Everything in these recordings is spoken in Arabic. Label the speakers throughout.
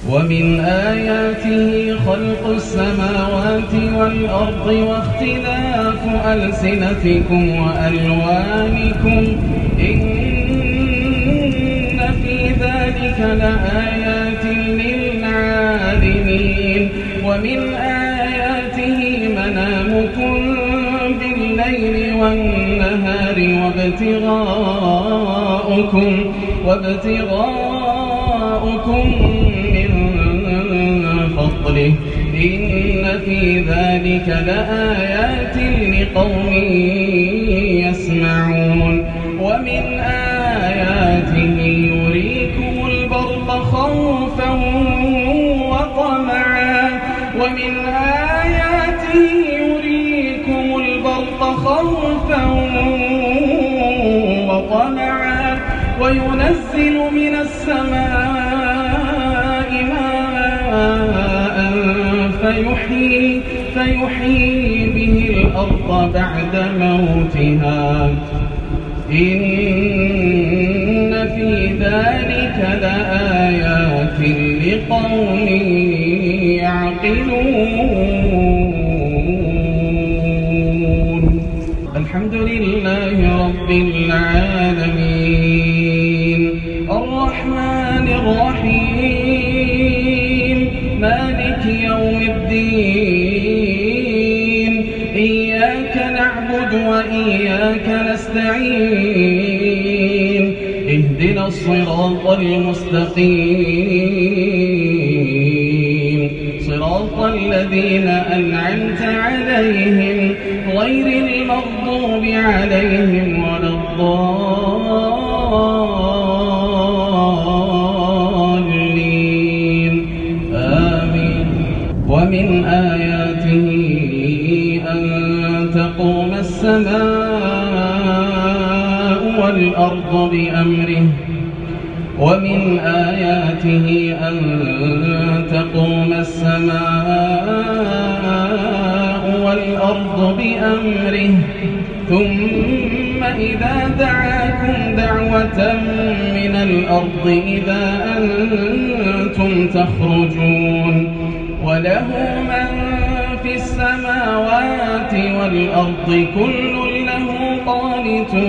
Speaker 1: ومن آياته خلق السماوات والأرض واختلاف ألسنتكم وألوانكم إن في ذلك لآيات للعالمين. ومن آياته منامكم بالليل والنهار وابتغاؤكم من فضله إن في ذلك لآيات لقوم يسمعون. ومن آياته يريكم البرق خوفا وطمعا وينزل من السماء ماء فيحيي به الأرض بعد موتها إن في ذلك لآيات لقوم يعقلون. الحمد لله رب العالمين الرحمن الرحيم مالك يوم الدين إياك نعبد وإياك نستعين اهدنا الصراط المستقيم صراط الذين أنعمت عليهم غير المغضوب عليهم ولا الضالين آمين. ومن آياته أن تقوم السماء والأرض بأمره ومن آياته أن تقوم السماء والأرض بأمره ثم إذا دعاكم دعوة من الأرض إذا أنتم تخرجون. وله من في السماوات والأرض كل له قانتون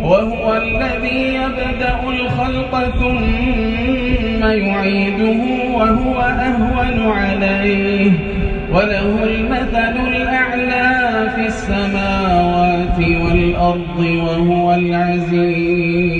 Speaker 1: وهو الذي يبدأ الخلق ثم يعيده وهو أهون عليه وله المثل الأعلى في السماوات والأرض وهو العزيز